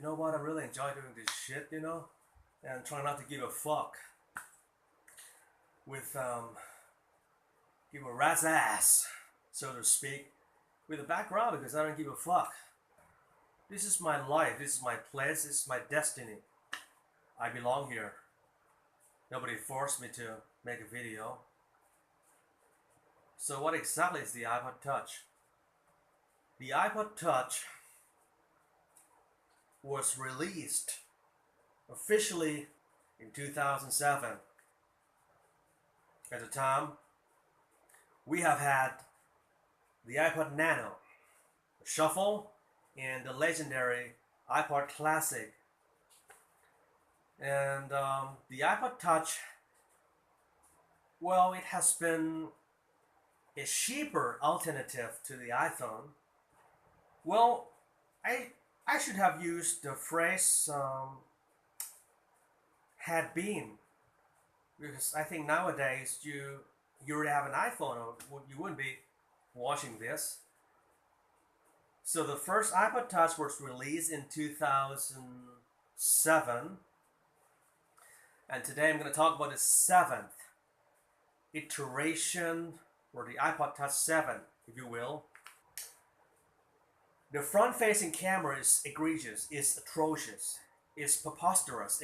know what? I really enjoy doing this shit, and try not to give a fuck with give a rat's ass, so to speak, with the background because I don't give a fuck. This is my life. This is my place. This is my destiny. I belong here. Nobody forced me to make a video. So what exactly is the iPod Touch? The iPod Touch was released officially in 2007. At the time, we have had the iPod Nano, the Shuffle, and the legendary iPod Classic. And the iPod Touch, well, it has been a cheaper alternative to the iPhone. Well, I should have used the phrase had been, because I think nowadays you already have an iPhone or you wouldn't be watching this. So the first iPod Touch was released in 2007, and today I'm going to talk about the 7th iteration, or the iPod Touch 7, if you will. The front-facing camera is egregious, is atrocious, is preposterous,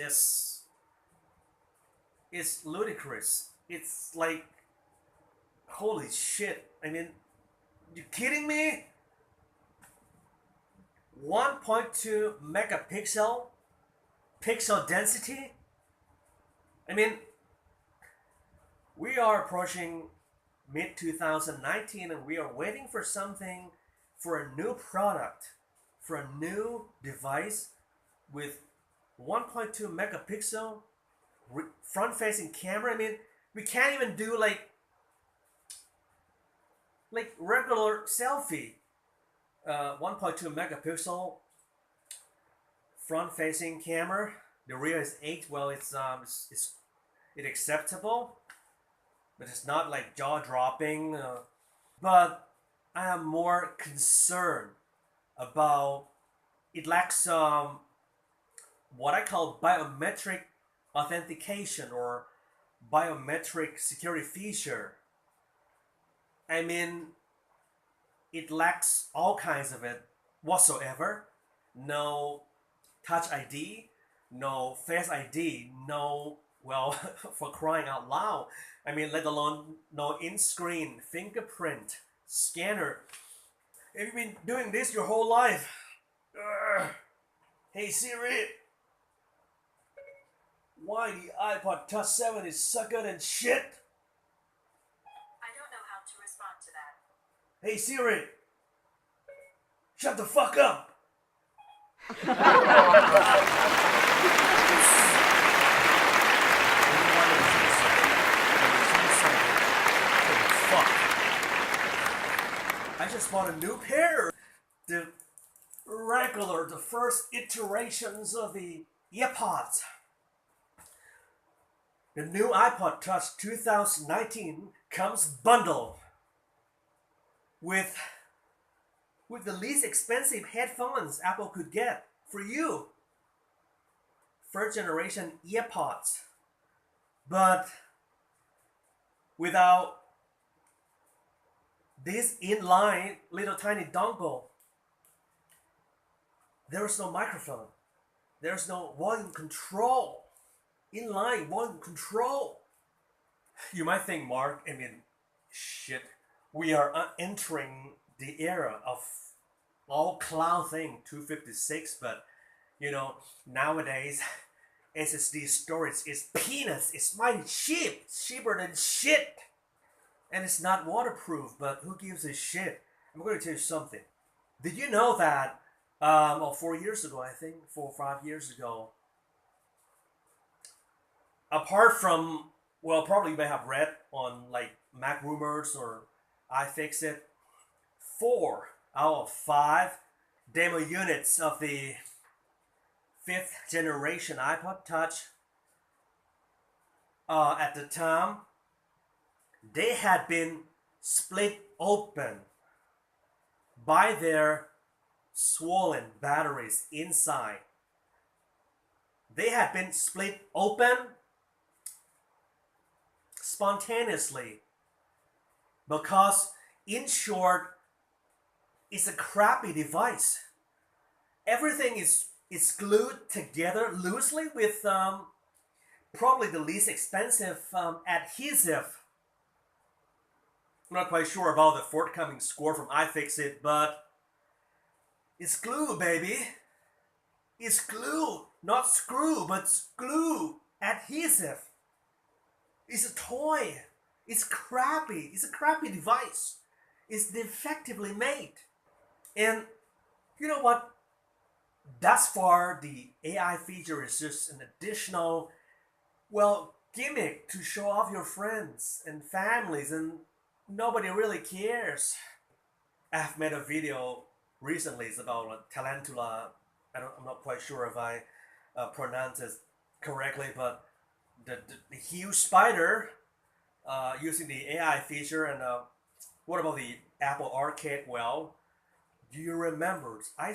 is ludicrous. It's like, holy shit. I mean, you kidding me? 1.2 megapixel pixel density? I mean, we are approaching mid-2019 and we are waiting for something, for a new product, for a new device with 1.2 megapixel front-facing camera. I mean, we can't even do like regular selfie. 1.2 megapixel front-facing camera. The rear is 8. Well, it's acceptable, but it's not like jaw-dropping. But I am more concerned about it lacks what I call biometric authentication or biometric security feature. I mean, it lacks all kinds of it whatsoever. No Touch ID, no Face ID, no, well, for crying out loud. I mean, let alone no in-screen fingerprint scanner. If you've been doing this your whole life, hey Siri, why the iPod Touch 7 is sucker than shit? I don't know how to respond to that. Hey Siri, shut the fuck up. I just bought a new pair. The first iterations of the iPods. The new iPod Touch 2019 comes bundled with the least expensive headphones Apple could get for you. First generation earpods. But without this inline little tiny dongle, there is no microphone. There's no volume control. Inline volume control. You might think, Mark, I mean, shit, we are entering the era of all cloud thing 256, but nowadays SSD storage is peanuts. It's mighty cheap. It's cheaper than shit. And it's not waterproof, but who gives a shit? I'm going to tell you something. Did you know that 4 years ago, I think, 4 or 5 years ago, apart from, well, probably you may have read on like Mac Rumors or iFixit, 4 out of 5 demo units of the 5th generation iPod Touch at the time, they had been split open by their swollen batteries inside. they had been split open spontaneously because, in short, it's a crappy device. Everything is glued together loosely with probably the least expensive adhesive. I'm not quite sure about the forthcoming score from iFixit, but it's glue, baby. It's glue, not screw, but glue, adhesive. It's a toy. It's crappy. It's a crappy device. It's defectively made. And you know what? Thus far, the AI feature is just an additional, well, gimmick to show off your friends and families, and nobody really cares. I've made a video recently. It's about tarantula. I'm not quite sure if I pronounce it correctly, but the huge spider using the AI feature. And what about the Apple Arcade? Well, do you remember? I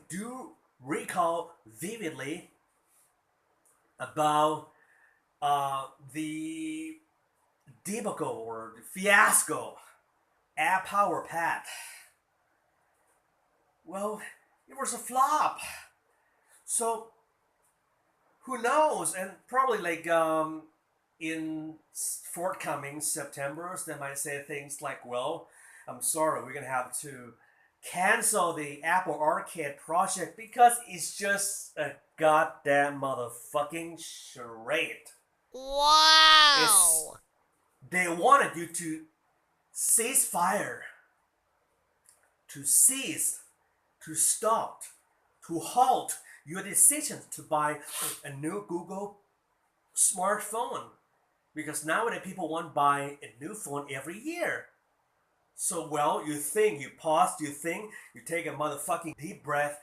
do recall vividly about the debacle or the fiasco App Power Pad. Well, it was a flop. So who knows? And probably in forthcoming September's, they might say things like, "Well, I'm sorry, we're gonna have to cancel the Apple Arcade project because it's just a goddamn motherfucking charade." Wow! They wanted you to cease fire, to cease, to stop, to halt your decision to buy a new Google smartphone. Because nowadays people want to buy a new phone every year. So, well, you think, you pause, you think, you take a motherfucking deep breath.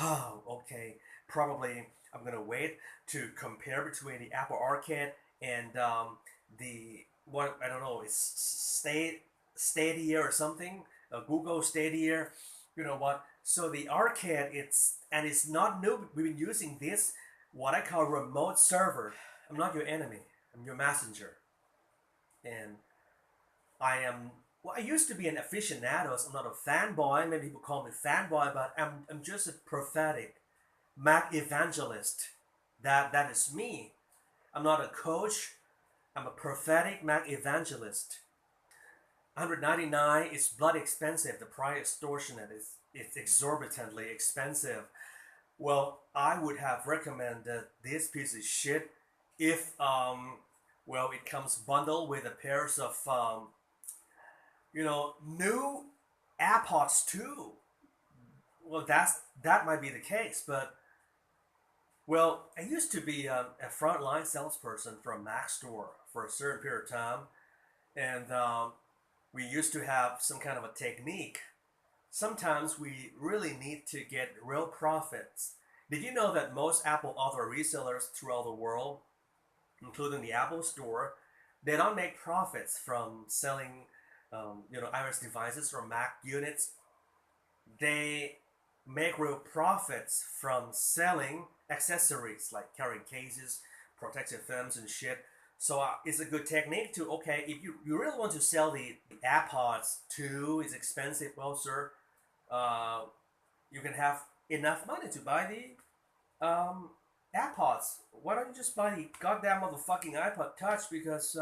Oh, okay, probably I'm gonna wait to compare between the Apple Arcade and the what I don't know, it's Stadia or something, Google Stadia. You know what? So the Arcade, it's not new. We've been using this what I call remote server. I'm not your enemy. I'm your messenger, and I am. Well, I used to be an aficionado. So I'm not a fanboy. Maybe people call me fanboy, but I'm just a prophetic Mac evangelist. That is me. I'm not a coach. I'm a prophetic Mac evangelist. 199 is bloody expensive. The price extortionate is it's exorbitantly expensive. Well, I would have recommended this piece of shit if it comes bundled with a pairs of new AirPods too. Well, that might be the case, but well, I used to be a frontline salesperson for a Mac store for a certain period of time, and we used to have some kind of a technique. Sometimes we really need to get real profits. Did you know that most Apple other resellers throughout the world, including the Apple Store, they don't make profits from selling, iOS devices or Mac units. They make real profits from selling accessories like carrying cases, protective films, and shit. So it's a good technique to, okay, if you really want to sell the AirPods too, it's expensive. Well, sir, you can have enough money to buy the AirPods. Why don't you just buy the goddamn motherfucking iPod Touch? Because